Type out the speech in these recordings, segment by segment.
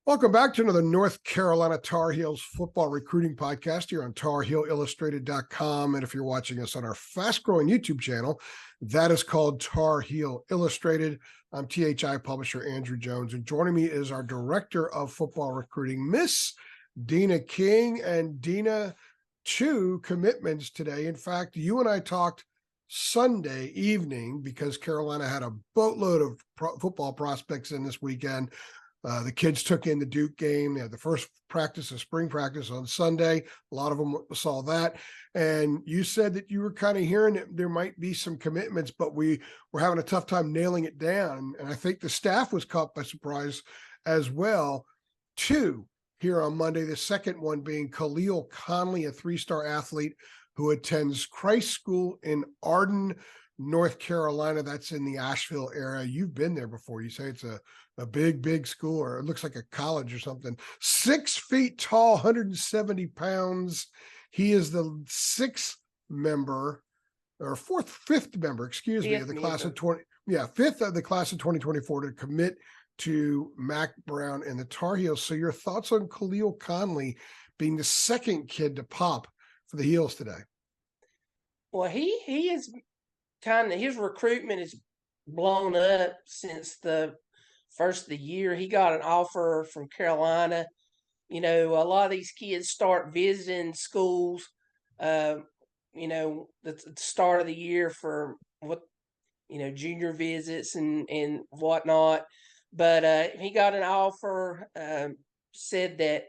Welcome back to another North Carolina Tar Heels football recruiting podcast here on TarHeelIllustrated.com. And if you're watching us on our fast-growing YouTube channel, that is called Tar Heel Illustrated. I'm THI publisher Andrew Jones, and joining me is our director of football recruiting, Miss Deana King. And Deana, 2 commitments today. In fact, you and I talked Sunday evening because Carolina had a boatload of football prospects in this weekend. The kids took in the Duke game. They had the first practice of spring practice on Sunday. A lot of them saw that. And you said that you were kind of hearing that there might be some commitments, but we were having a tough time nailing it down. And I think the staff was caught by surprise as well. 2 here on Monday, the second one being Khalil Conley, a 3-star athlete who attends Christ School in Arden, North Carolina. That's in the Asheville area. You've been there before. You say it's a big school, or it looks like a college or something. 6 feet tall, 170 pounds. He is the 6th member, or fifth member, excuse me, of the class of 5th of the class of 2024 to commit to Mac Brown and the Tar Heels. So your thoughts on Khalil Conley being the second kid to pop for the Heels today? Well, he is his recruitment is blown up since the first of the year. He got an offer from Carolina. You know, a lot of these kids start visiting schools, the start of the year for junior visits and whatnot. But he got an offer, said that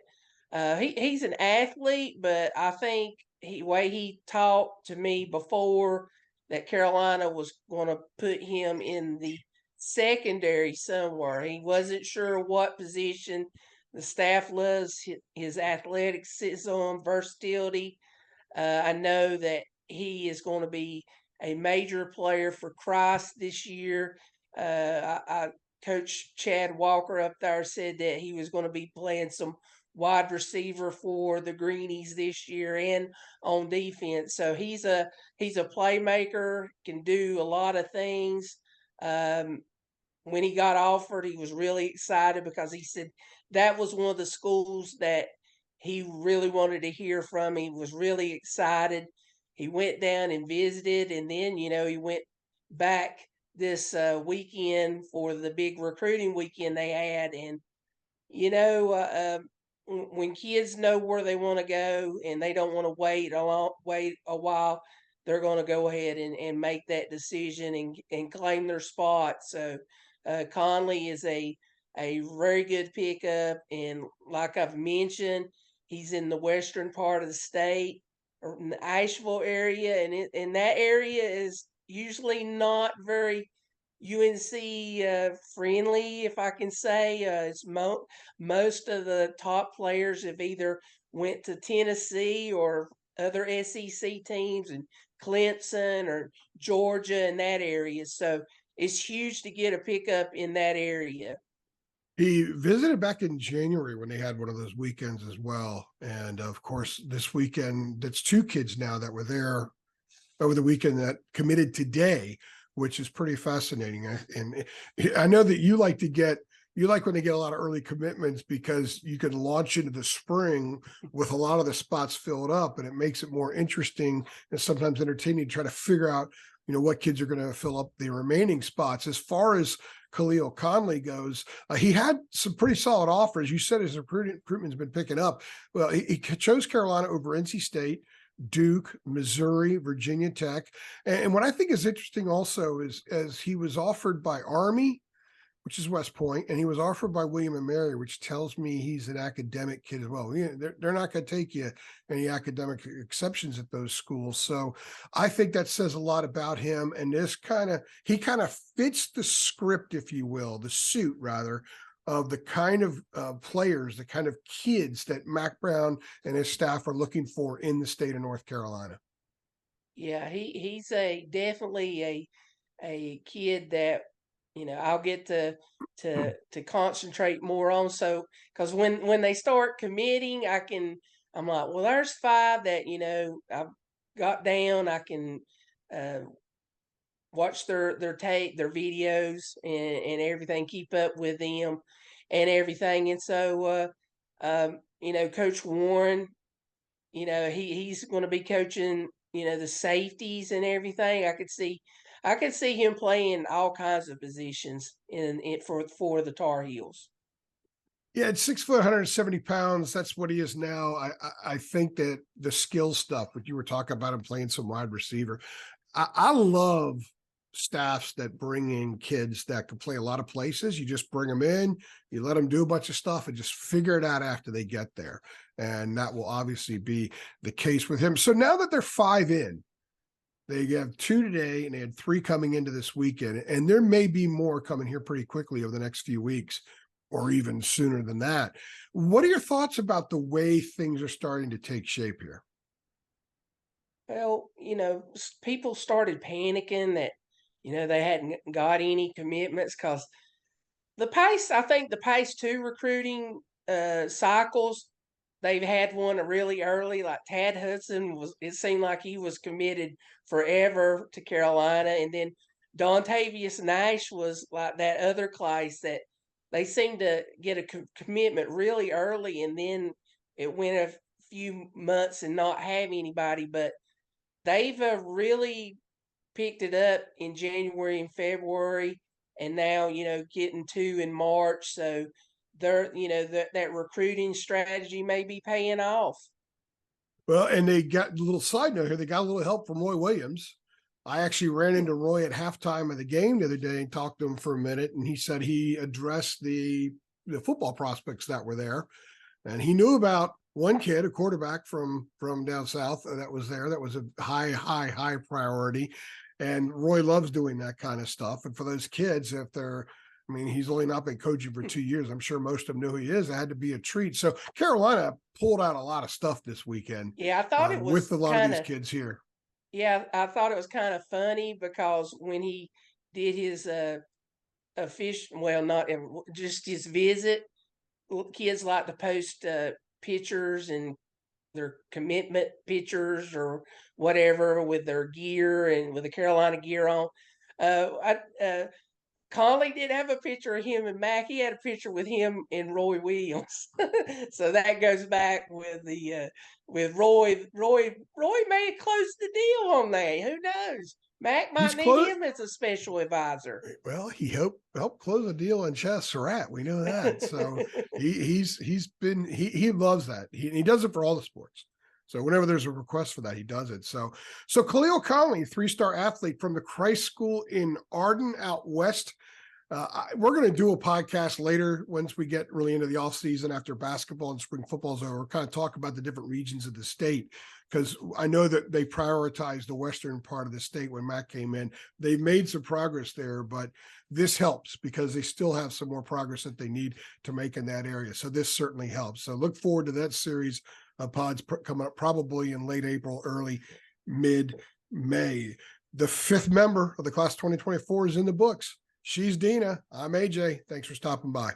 he's an athlete, but I think way he talked to me before that Carolina was going to put him in the secondary somewhere. He wasn't sure what position. The staff loves his athleticism, versatility. I know that he is going to be a major player for Christ this year. Coach Chad Walker up there said that he was going to be playing some wide receiver for the Greenies this year and on defense. So he's a playmaker, can do a lot of things. When he got offered, he was really excited because he said that was one of the schools that he really wanted to hear from. He was really excited. He went down and visited, and then, he went back this weekend for the big recruiting weekend they had. And, when kids know where they want to go and they don't want to wait a while, they're going to go ahead and make that decision and claim their spot. So Conley is a very good pickup, and like I've mentioned, he's in the western part of the state, or in the Asheville area, and that area is usually not very UNC friendly, if I can say. It's most of the top players have either went to Tennessee or other SEC teams, and Clemson or Georgia in that area. So it's huge to get a pickup in that area. He visited back in January when they had one of those weekends as well. And of course, this weekend, that's 2 kids now that were there over the weekend that committed today, which is pretty fascinating. And I know that you like when they get a lot of early commitments because you can launch into the spring with a lot of the spots filled up, and it makes it more interesting and sometimes entertaining to try to figure out, what kids are going to fill up the remaining spots. As far as Khalil Conley goes, he had some pretty solid offers. You said his recruitment's been picking up. Well, he chose Carolina over NC State, Duke, Missouri, Virginia Tech. And what I think is interesting also is as he was offered by Army, which is West Point, and he was offered by William and Mary, which tells me he's an academic kid as well. They're not going to take you any academic exceptions at those schools. So I think that says a lot about him. And he kind of fits the script, if you will, the suit rather, of the kind of players, the kind of kids that Mac Brown and his staff are looking for in the state of North Carolina. Yeah, he's definitely a kid that I'll get to concentrate more on. So because when they start committing, I'm like, well, there's 5 that I've got down. I can watch their tape, their videos, and everything, keep up with them. and everything. And so, Coach Warren, he's going to be coaching, the safeties and everything. I could see him playing all kinds of positions in it for the Tar Heels. Yeah, at 6 foot, 170 pounds. That's what he is now. I think that the skill stuff, what you were talking about him playing some wide receiver. I love staffs that bring in kids that can play a lot of places. You just bring them in, you let them do a bunch of stuff and just figure it out after they get there. And that will obviously be the case with him. So now that they're 5 in, they have 2 today and they had 3 coming into this weekend. And there may be more coming here pretty quickly over the next few weeks or even sooner than that. What are your thoughts about the way things are starting to take shape here? Well, people started panicking that, they hadn't got any commitments because I think the past 2 recruiting cycles, they've had one really early. Like Tad Hudson it seemed like he was committed forever to Carolina, and then Dontavius Nash was like that other class that they seemed to get a commitment really early, and then it went a few months and not have anybody. But they've really picked it up in January and February, and now getting 2 in March. So they're that recruiting strategy may be paying off. Well, and they got a little side note here. They got a little help from Roy Williams. I actually ran into Roy at halftime of the game the other day and talked to him for a minute, and he said he addressed the football prospects that were there, and he knew about one kid, a quarterback from down south that was there. That was a high priority, and Roy loves doing that kind of stuff. And for those kids, if they're he's only not been coaching for 2 years. I'm sure most of them knew who he is. It had to be a treat. So Carolina pulled out a lot of stuff this weekend. Yeah, I thought it was with a lot of these kids here. Yeah, I thought it was kind of funny because when he did his not just his visit, kids like to post pictures and their commitment pictures or whatever with their gear and with the Carolina gear on. Conley did have a picture of him and Mac. He had a picture with him and Roy Williams. So that goes back with the with Roy. Roy may have closed the deal on that. Who knows? Mac might need him as a special advisor. Well, he helped close a deal on Chess Surratt. We know that. So he loves that. He does it for all the sports. So whenever there's a request for that, he does it. So Khalil Conley, 3-star athlete from the Christ School in Arden out west. We're going to do a podcast later once we get really into the off season after basketball and spring football is over. We'll kind of talk about the different regions of the state, because I know that they prioritized the western part of the state when Matt came in. They've made some progress there, but this helps because they still have some more progress that they need to make in that area. So this certainly helps. So look forward to that series of pods coming up probably in late April, early mid-May. The 5th member of the class 2024 is in the books. She's Deana. I'm AJ. Thanks for stopping by.